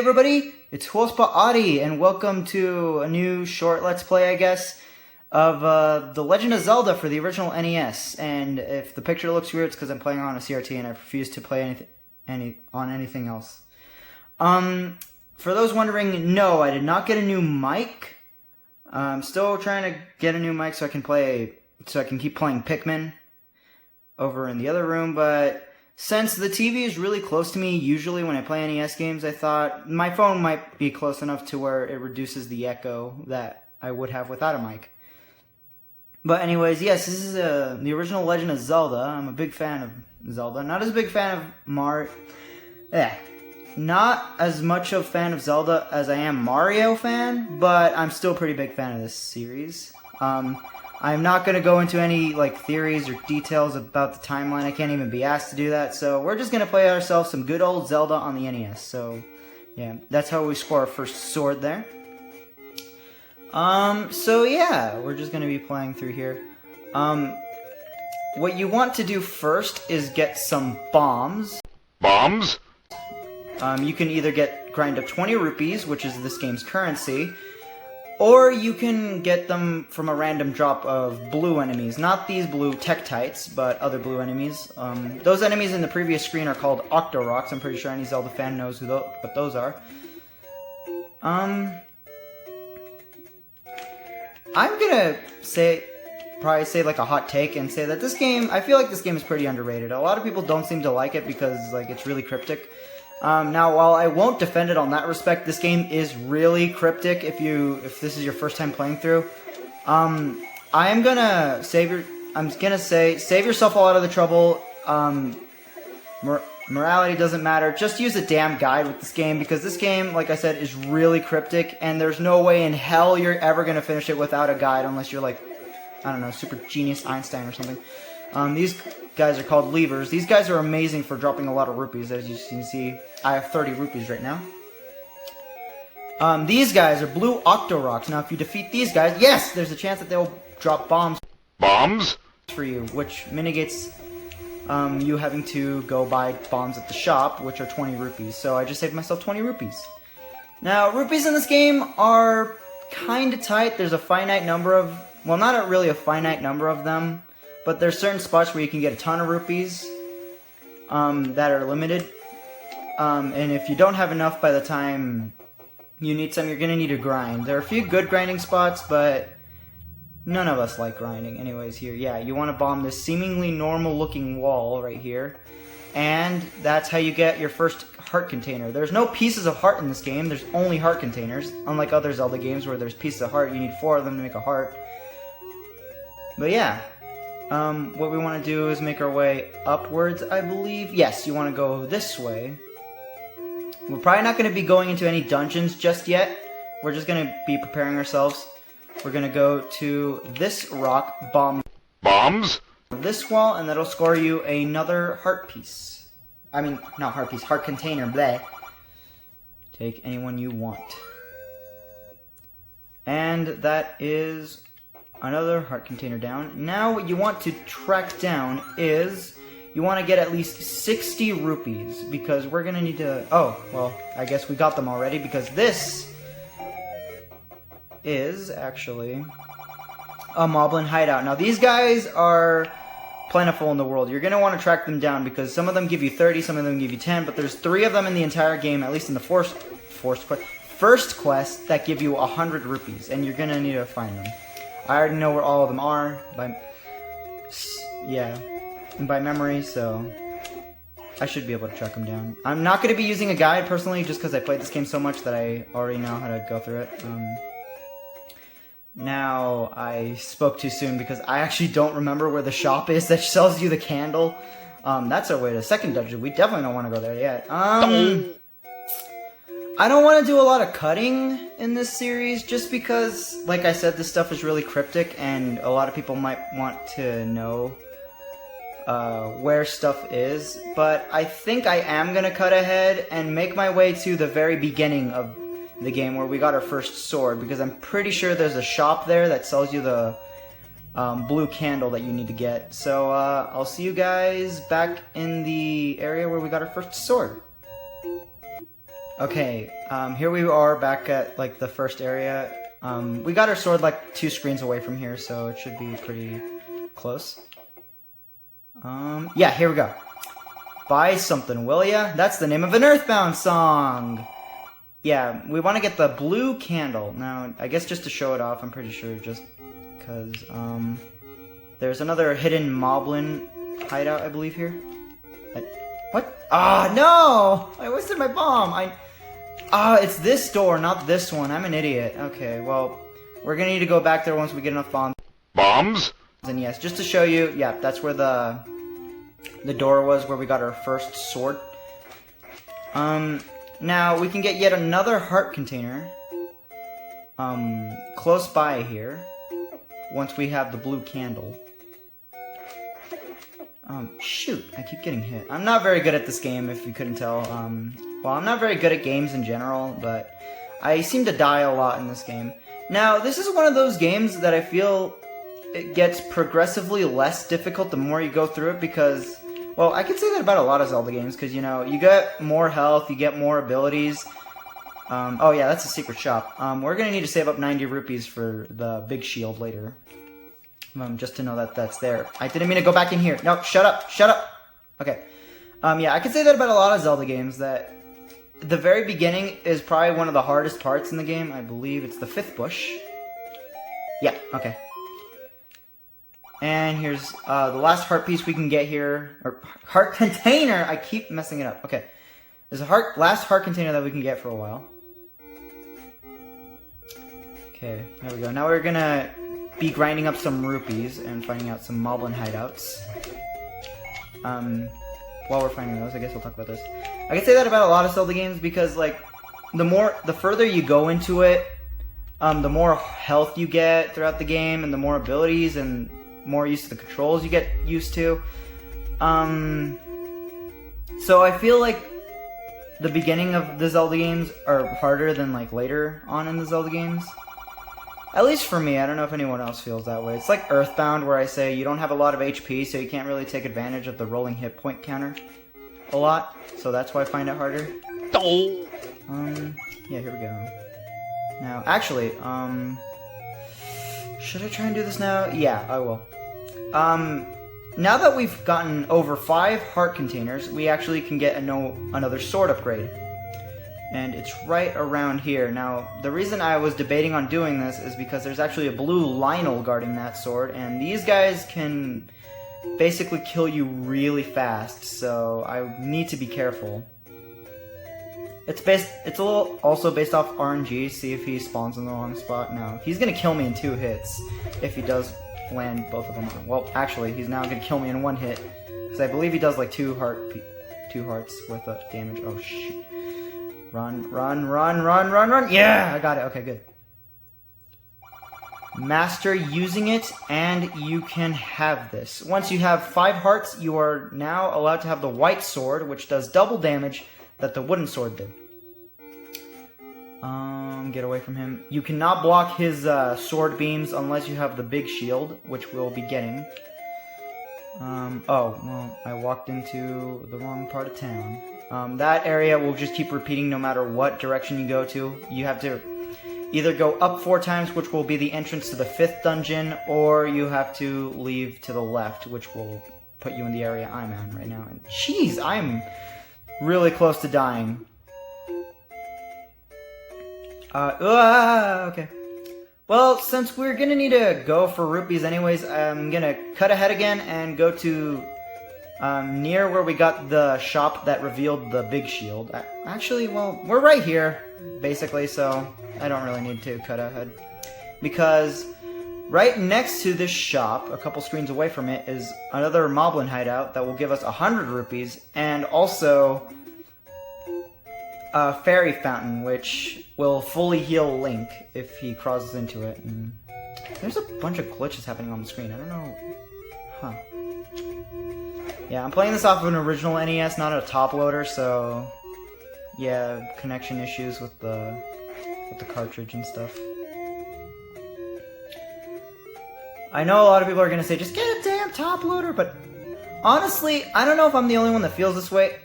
everybody, it's Hospa Adi, and welcome to a new short Let's Play, I guess, of The Legend of Zelda for the original NES. And if the picture looks weird, it's because I'm playing on a CRT and I refuse to play on anything else. For those wondering, no, I did not get a new mic. I'm still trying to get a new mic so I can keep playing Pikmin over in the other room, but since the TV is really close to me, usually when I play NES games, I thought my phone might be close enough to where it reduces the echo that I would have without a mic. But anyways, yes, this is the original Legend of Zelda. I'm a big fan of Zelda. Not as big fan of Mario. Not as much of a fan of Zelda as I am Mario fan, but I'm still a pretty big fan of this series. I'm not going to go into any theories or details about the timeline. I can't even be asked to do that. So we're just going to play ourselves some good old Zelda on the NES. So yeah, that's how we score our first sword there. So yeah, we're just going to be playing through here. What you want to do first is get some bombs. Bombs? You can either grind up 20 rupees, which is this game's currency, or you can get them from a random drop of blue enemies. Not these blue Tektites, but other blue enemies. Those enemies in the previous screen are called Octorocks. I'm pretty sure any Zelda fan knows what those are. I'm gonna probably say like a hot take and say that this game, I feel like this game is pretty underrated. A lot of people don't seem to like it because it's really cryptic. Now, while I won't defend it on that respect, this game is really cryptic if this is your first time playing through. I'm gonna save yourself a lot of the trouble. Morality doesn't matter. Just use a damn guide with this game, because this game, like I said, is really cryptic, and there's no way in hell you're ever gonna finish it without a guide unless you're I don't know, super genius Einstein or something. These guys are called levers. These guys are amazing for dropping a lot of rupees. As you can see, I have 30 rupees right now. These guys are blue Octorocks. Now, if you defeat these guys, yes, there's a chance that they'll drop bombs. Bombs? For you, which mitigates you having to go buy bombs at the shop, which are 20 rupees. So I just saved myself 20 rupees. Now, rupees in this game are kind of tight. There's a finite number of, well, not really a finite number of them, but there's certain spots where you can get a ton of rupees that are limited. And if you don't have enough by the time you need some, you're going to need to grind. There are a few good grinding spots, but none of us like grinding. Anyways, here, yeah, you want to bomb this seemingly normal-looking wall right here. And that's how you get your first heart container. There's no pieces of heart in this game. There's only heart containers. Unlike other Zelda games where there's pieces of heart, you need 4 of them to make a heart. But yeah. What we want to do is make our way upwards, I believe. Yes, you want to go this way. We're probably not going to be going into any dungeons just yet. We're just going to be preparing ourselves. We're going to go to this rock, Bombs? This wall, and that'll score you another heart piece. I mean, not heart piece, heart container, bleh. Take anyone you want. And that is another heart container down. Now what you want to track down is, you want to get at least 60 rupees, because we're going to need to, oh, well, I guess we got them already, because this is actually a Moblin hideout. Now these guys are plentiful in the world. You're going to want to track them down, because some of them give you 30, some of them give you 10, but there's 3 of them in the entire game, at least in the first quest, that give you 100 rupees, and you're going to need to find them. I already know where all of them are by memory, so I should be able to track them down. I'm not going to be using a guide personally, just because I played this game so much that I already know how to go through it. Now, I spoke too soon because I actually don't remember where the shop is that sells you the candle. That's our way to the second dungeon. We definitely don't want to go there yet. I don't want to do a lot of cutting in this series, just because, like I said, this stuff is really cryptic, and a lot of people might want to know where stuff is. But I think I am going to cut ahead and make my way to the very beginning of the game where we got our first sword, because I'm pretty sure there's a shop there that sells you the blue candle that you need to get. So I'll see you guys back in the area where we got our first sword. Okay, here we are back at like the first area. We got our sword like 2 screens away from here, so it should be pretty close. Yeah, here we go. Buy something, will ya? That's the name of an Earthbound song! Yeah, we want to get the blue candle. Now, I guess just to show it off, I'm pretty sure just because, there's another hidden moblin hideout, I believe, here. What? Ah, no! I wasted my bomb! It's this door, not this one. I'm an idiot. Okay, well, we're gonna need to go back there once we get enough bombs. Bombs? And yes, just to show you, yeah, that's where the door was where we got our first sword. Now we can get yet another heart container close by here once we have the blue candle. Shoot, I keep getting hit. I'm not very good at this game, if you couldn't tell. Well, I'm not very good at games in general, but I seem to die a lot in this game. Now, this is one of those games that I feel it gets progressively less difficult the more you go through it because, well, I could say that about a lot of Zelda games because, you know, you get more health, you get more abilities. Oh yeah, that's a secret shop. We're gonna need to save up 90 rupees for the big shield later. Just to know that that's there. I didn't mean to go back in here. No, shut up, shut up! Okay. Yeah, I could say that about a lot of Zelda games, that the very beginning is probably one of the hardest parts in the game. I believe it's the 5th bush. Yeah, okay. And here's the last heart piece we can get here. Or heart container! I keep messing it up. Okay. There's a last heart container that we can get for a while. Okay, there we go. Now we're gonna be grinding up some rupees and finding out some moblin hideouts. While we're finding those, I guess we'll talk about this. I can say that about a lot of Zelda games because, like, the further you go into it, the more health you get throughout the game, and the more abilities and more used to the controls you get used to. So I feel like the beginning of the Zelda games are harder than, like, later on in the Zelda games. At least for me, I don't know if anyone else feels that way. It's like Earthbound, where I say you don't have a lot of HP, so you can't really take advantage of the rolling hit point counter a lot. So that's why I find it harder. Yeah, here we go. Now, actually, should I try and do this now? Yeah, I will. Now that we've gotten over 5 heart containers, we actually can get another sword upgrade. And it's right around here. Now, the reason I was debating on doing this is because there's actually a blue Lionel guarding that sword, and these guys can basically kill you really fast, so I need to be careful. It's a little also based off RNG, see if he spawns in the wrong spot. No, he's gonna kill me in 2 hits if he does land both of them on. Well, actually, he's now gonna kill me in 1 hit, because I believe he does like 2 hearts worth of damage. Oh shoot. Run, run, run, run, run, run! Yeah! I got it. Okay, good. Master using it, and you can have this. Once you have 5 hearts, you are now allowed to have the white sword, which does double damage that the wooden sword did. Get away from him. You cannot block his sword beams unless you have the big shield, which we'll be getting. Oh, well, I walked into the wrong part of town. That area will just keep repeating no matter what direction you go to. You have to either go up 4 times, which will be the entrance to the 5th dungeon, or you have to leave to the left, which will put you in the area I'm in right now. And jeez, I'm really close to dying. Okay. Well, since we're gonna need to go for rupees anyways, I'm gonna cut ahead again and go to near where we got the shop that revealed the big shield. Actually, well, we're right here, basically, so I don't really need to cut ahead. Because right next to this shop, a couple screens away from it, is another moblin hideout that will give us 100 rupees, and also a fairy fountain, which will fully heal Link if he crosses into it. And there's a bunch of glitches happening on the screen. I don't know. Huh. Yeah, I'm playing this off of an original NES, not a top loader, so yeah, connection issues with the cartridge and stuff. I know a lot of people are gonna say, just get a damn top loader, but honestly, I don't know if I'm the only one that feels this way.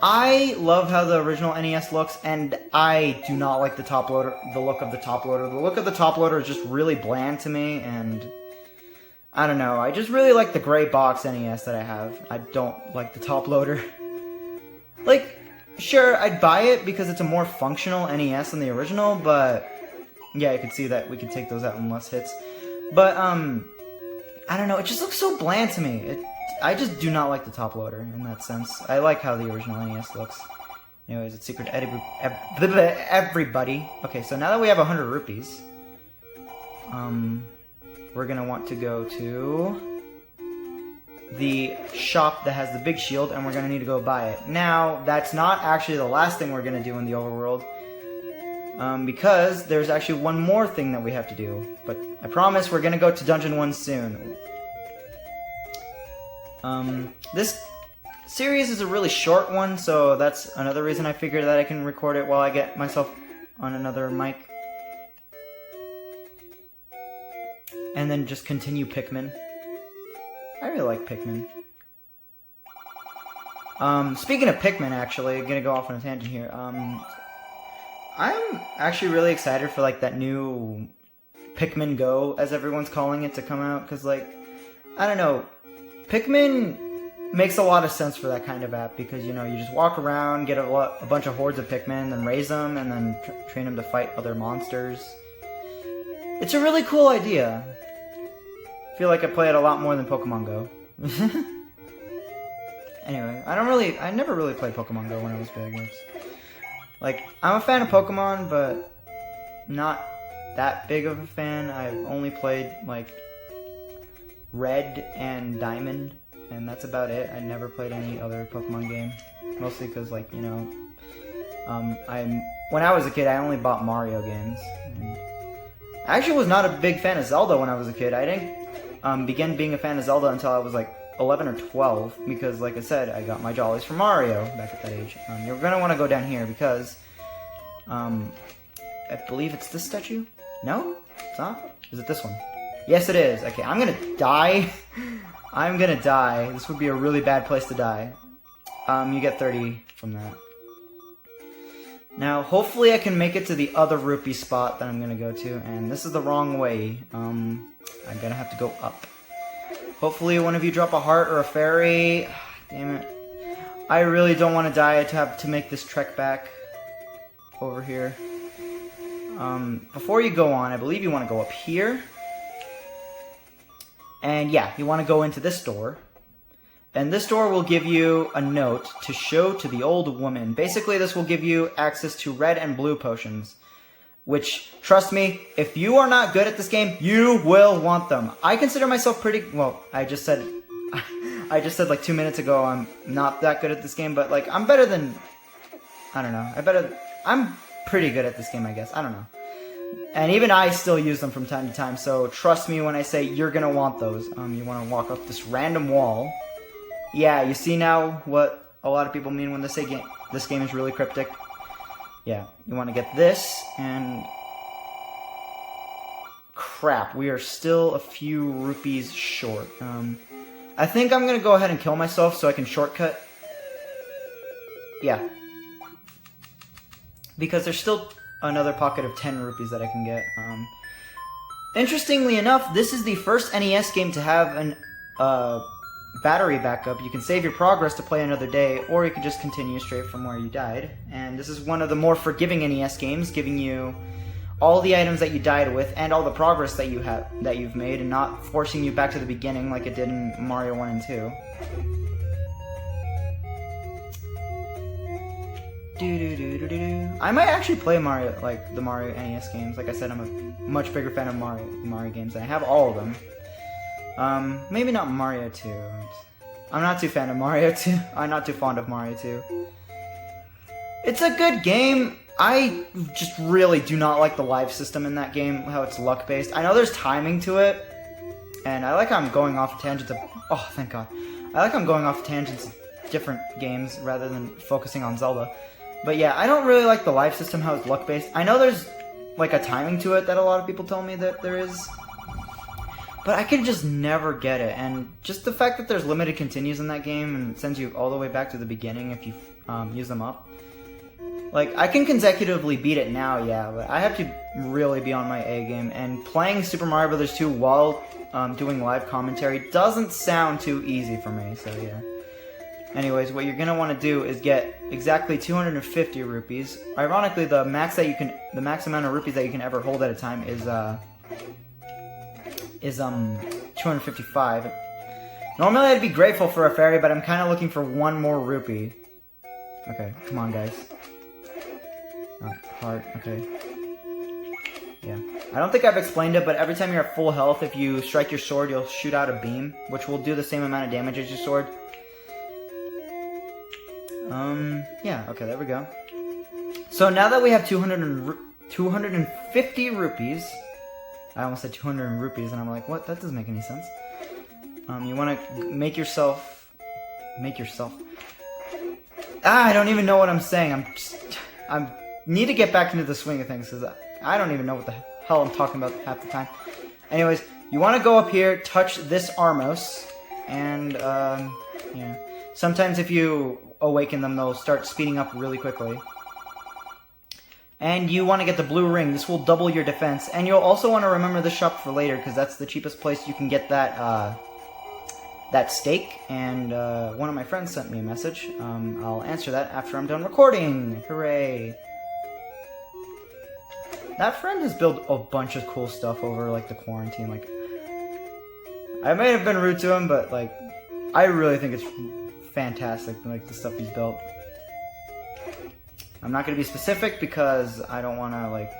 I love how the original NES looks, and I do not like the top loader. The look of the top loader. The look of the top loader is just really bland to me, and I don't know. I just really like the gray box NES that I have. I don't like the top loader. Like, sure, I'd buy it because it's a more functional NES than the original, but yeah, you can see that we could take those out in less hits. But I don't know. It just looks so bland to me. I just do not like the top loader in that sense. I like how the original NES looks. Anyways, it's secret to everybody. Okay, so now that we have 100 rupees, we're gonna want to go to the shop that has the big shield, and we're gonna need to go buy it. Now, that's not actually the last thing we're gonna do in the overworld, because there's actually one more thing that we have to do. But I promise we're gonna go to Dungeon 1 soon. This series is a really short one, so that's another reason I figured that I can record it while I get myself on another mic. And then just continue Pikmin. I really like Pikmin. Speaking of Pikmin, actually, I'm gonna go off on a tangent here. I'm actually really excited for, like, that new Pikmin Go, as everyone's calling it, to come out, because, like, I don't know, Pikmin makes a lot of sense for that kind of app, because, you know, you just walk around, get a bunch of hordes of Pikmin, then raise them, and then train them to fight other monsters. It's a really cool idea. I feel like I play it a lot more than Pokemon Go. Anyway, I never really played Pokemon Go when I was big. Like, I'm a fan of Pokemon, but not that big of a fan. I've only played, like, Red and Diamond, and that's about it. I never played any other Pokemon game. Mostly because, like, you know, when I was a kid, I only bought Mario games. And I actually was not a big fan of Zelda when I was a kid. I didn't begin being a fan of Zelda until I was, like, 11 or 12, because, like I said, I got my jollies from Mario back at that age. You're going to want to go down here, because, I believe it's this statue? No? It's not? Is it this one? Yes, it is. Okay, I'm going to die. I'm going to die. This would be a really bad place to die. You get 30 from that. Now, hopefully I can make it to the other rupee spot that I'm going to go to, and this is the wrong way. I'm going to have to go up. Hopefully one of you drop a heart or a fairy. Damn it. I really don't want to die to make this trek back over here. Before you go on, I believe you want to go up here. And yeah, you want to go into this door. And this door will give you a note to show to the old woman. Basically, this will give you access to red and blue potions. Which, trust me, if you are not good at this game, you will want them. I consider myself pretty... Well, I just said like 2 minutes ago I'm not that good at this game, but, like, I'm better than... I don't know. I'm pretty good at this game, I guess. I don't know. And even I still use them from time to time, so trust me when I say you're gonna want those. You want to walk up this random wall. Yeah, you see now what a lot of people mean when they say this game is really cryptic? Yeah, you want to get this, and... Crap, we are still a few rupees short. I think I'm gonna go ahead and kill myself so I can shortcut. Yeah. Because there's still another pocket of 10 rupees that I can get. Interestingly enough, this is the first NES game to have an battery backup. You can save your progress to play another day, or you can just continue straight from where you died. And this is one of the more forgiving NES games, giving you all the items that you died with and all the progress that you've made, and not forcing you back to the beginning like it did in Mario 1 and 2. I might actually play Mario, like the Mario NES games. Like I said, I'm a much bigger fan of Mario games, and I have all of them. Maybe not Mario 2. I'm not too fan of Mario 2. I'm not too fond of Mario 2. It's a good game. I just really do not like the life system in that game, how it's luck-based. I know there's timing to it, and I like how I'm going off tangents of... Oh, thank God. I like how I'm going off tangents of different games rather than focusing on Zelda. But yeah, I don't really like the life system, how it's luck-based. I know there's, like, a timing to it that a lot of people tell me that there is. But I could just never get it, and just the fact that there's limited continues in that game and it sends you all the way back to the beginning if you use them up. Like, I can consecutively beat it now, yeah, but I have to really be on my A game, and playing Super Mario Bros. 2 while doing live commentary doesn't sound too easy for me, so yeah. Anyways, what you're gonna want to do is get exactly 250 rupees. Ironically, the max amount of rupees that you can ever hold at a time is 255. Normally I'd be grateful for a fairy, but I'm kind of looking for one more rupee. Okay, come on, guys. Oh, heart, okay. Yeah. I don't think I've explained it, but every time you're at full health, if you strike your sword, you'll shoot out a beam, which will do the same amount of damage as your sword. Yeah, okay, there we go. So now that we have 250 rupees, I almost said 200 rupees, and I'm like, what? That doesn't make any sense. You want to make yourself... I don't even know what I'm saying. I need to get back into the swing of things, because I don't even know what the hell I'm talking about half the time. Anyways, you want to go up here, touch this Armos, and, yeah. Sometimes if you awaken them, they'll start speeding up really quickly. And you want to get the blue ring. This will double your defense. And you'll also want to remember the shop for later, because that's the cheapest place you can get that, that steak. And, one of my friends sent me a message. I'll answer that after I'm done recording. Hooray! That friend has built a bunch of cool stuff over, like, the quarantine. Like, I may have been rude to him, but, like, I really think it's fantastic, like, the stuff he's built. I'm not going to be specific because I don't want to, like,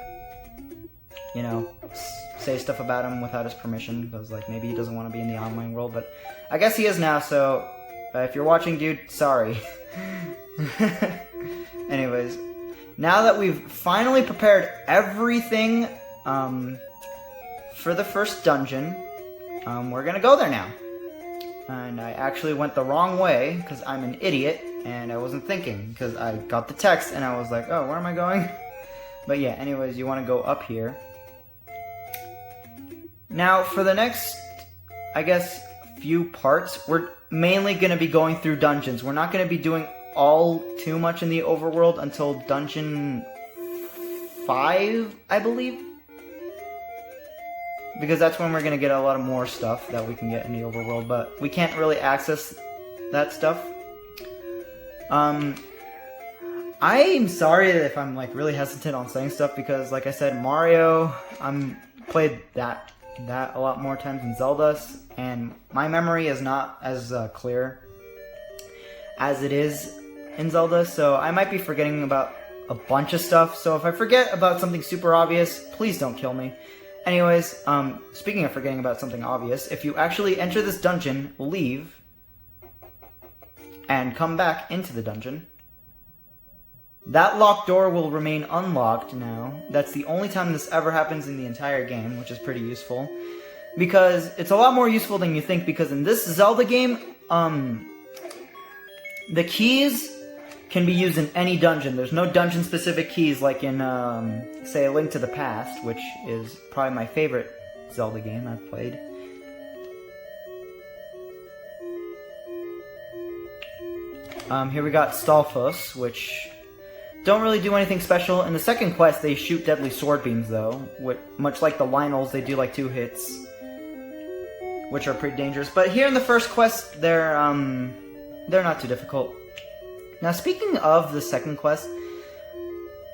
you know, say stuff about him without his permission, because, like, maybe he doesn't want to be in the online world, but I guess he is now, so if you're watching, dude, sorry. Anyways, now that we've finally prepared everything for the first dungeon, we're going to go there now. And I actually went the wrong way, because I'm an idiot, and I wasn't thinking, because I got the text, and I was like, oh, where am I going? But yeah, anyways, you want to go up here. Now, for the next, I guess, few parts, we're mainly going to be going through dungeons. We're not going to be doing all too much in the overworld until dungeon 5, I believe. Because that's when we're going to get a lot of more stuff that we can get in the overworld, but we can't really access that stuff. I'm sorry if I'm, like, really hesitant on saying stuff, because, like I said, Mario, played that a lot more times than Zelda, and my memory is not as clear as it is in Zelda, so I might be forgetting about a bunch of stuff, so if I forget about something super obvious, please don't kill me. Anyways, speaking of forgetting about something obvious, if you actually enter this dungeon, leave, and come back into the dungeon, that locked door will remain unlocked now. That's the only time this ever happens in the entire game, which is pretty useful. Because it's a lot more useful than you think, because in this Zelda game, the keys can be used in any dungeon. There's no dungeon-specific keys like in, say, A Link to the Past, which is probably my favorite Zelda game I've played. Here we got Stalfos, which don't really do anything special. In the second quest, they shoot deadly sword beams, though. Much like the Lionels, they do like 2 hits, which are pretty dangerous. But here in the first quest, they're not too difficult. Now, speaking of the second quest,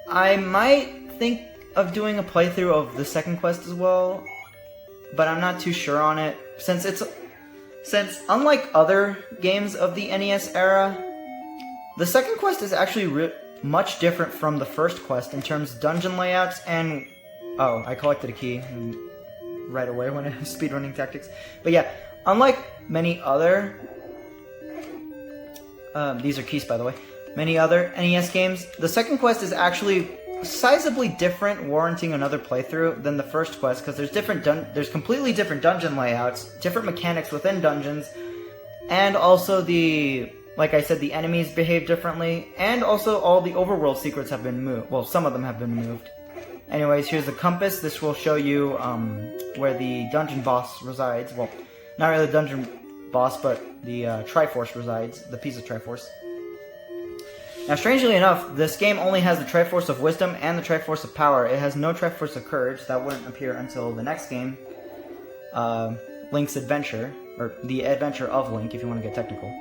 I might think of doing a playthrough of the second quest as well, but I'm not too sure on it, since unlike other games of the NES era, the second quest is actually much different from the first quest in terms of dungeon layouts and... Oh, I collected a key right away when I was speedrunning tactics. But yeah, unlike many other... these are keys, by the way. Many other NES games, the second quest is actually sizably different, warranting another playthrough than the first quest, because there's completely different dungeon layouts, different mechanics within dungeons, and also like I said, the enemies behave differently, and also all the overworld secrets have been moved. Well, some of them have been moved. Anyways, here's the compass. This will show you where the dungeon boss resides. Well, not really the dungeon boss, but the Triforce resides, the piece of Triforce. Now, strangely enough, this game only has the Triforce of Wisdom and the Triforce of Power. It has no Triforce of Courage. That wouldn't appear until the next game, Link's Adventure, or the Adventure of Link, if you want to get technical.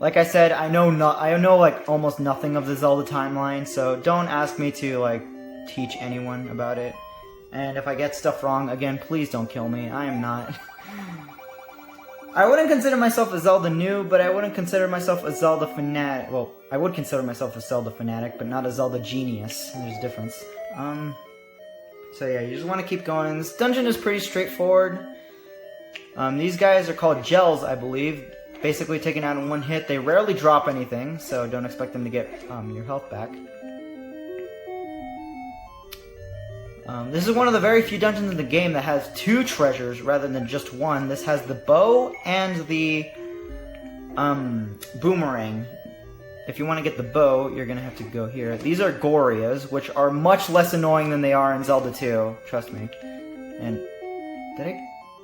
Like I said, I know like almost nothing of the Zelda timeline, so don't ask me to like teach anyone about it. And if I get stuff wrong, again, please don't kill me. I am not. I wouldn't consider myself a Zelda noob, but I wouldn't consider myself a Zelda fanatic. Well, I would consider myself a Zelda fanatic, but not a Zelda genius. There's a difference. So yeah, you just want to keep going. This dungeon is pretty straightforward. These guys are called gels, I believe. Basically taken out in one hit. They rarely drop anything, so don't expect them to get your health back. This is one of the very few dungeons in the game that has 2 treasures rather than just one. This has the bow and the boomerang. If you want to get the bow, you're going to have to go here. These are Gorias, which are much less annoying than they are in Zelda 2. Trust me. And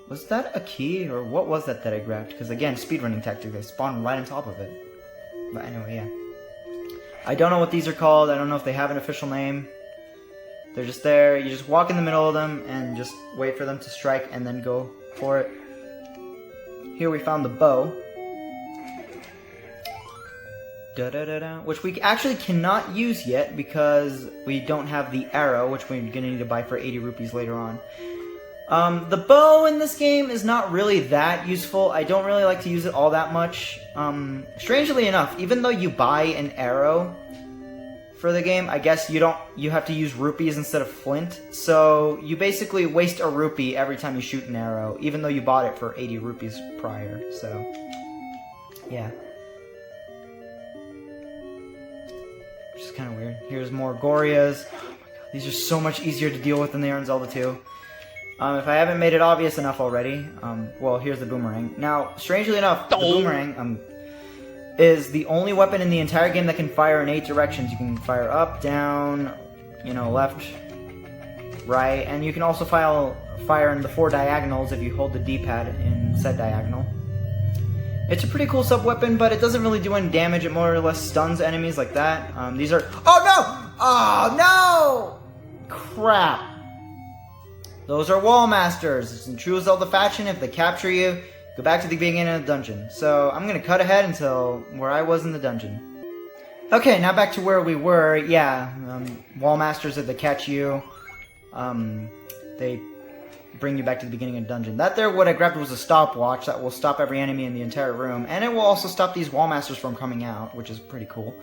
was that a key, or what was that I grabbed? Because again, speedrunning tactic, they spawn right on top of it. But anyway, yeah. I don't know what these are called. I don't know if they have an official name. They're just there. You just walk in the middle of them and just wait for them to strike and then go for it. Here we found the bow. Which we actually cannot use yet because we don't have the arrow, which we're going to need to buy for 80 rupees later on. The bow in this game is not really that useful. I don't really like to use it all that much. Strangely enough, even though you buy an arrow for the game, I guess you have to use rupees instead of flint. So you basically waste a rupee every time you shoot an arrow, even though you bought it for 80 rupees prior. So, yeah. Which is kind of weird. Here's more Gorias. Oh my god, these are so much easier to deal with than they are in Zelda 2. If I haven't made it obvious enough already, well, here's the boomerang. Now, strangely enough, the boomerang is the only weapon in the entire game that can fire in 8 directions. You can fire up, down, left, right, and you can also fire in the 4 diagonals if you hold the D-pad in said diagonal. It's a pretty cool sub-weapon, but it doesn't really do any damage. It more or less stuns enemies like that. These are... Oh, no! Oh, no! Crap. Those are wall masters. It's in true Zelda fashion. If they capture you, go back to the beginning of the dungeon. So I'm going to cut ahead until where I was in the dungeon. Okay, now back to where we were. Yeah, wall masters, if they catch you, they bring you back to the beginning of the dungeon. That there, what I grabbed was a stopwatch that will stop every enemy in the entire room. And it will also stop these wall masters from coming out, which is pretty cool.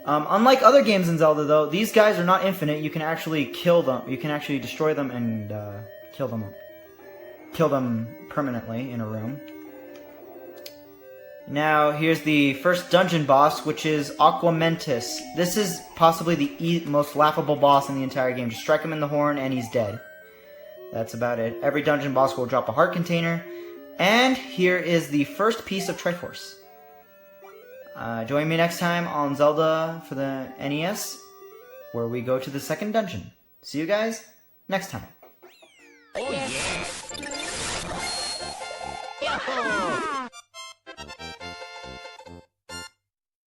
Unlike other games in Zelda, though, these guys are not infinite. You can actually kill them. You can actually destroy them and kill them permanently in a room. Now, here's the first dungeon boss, which is Aquamentus. This is possibly the most laughable boss in the entire game. Just strike him in the horn and he's dead. That's about it. Every dungeon boss will drop a heart container. And here is the first piece of Triforce. Join me next time on Zelda for the NES, where we go to the second dungeon. See you guys next time. Oh yeah! Yahoo!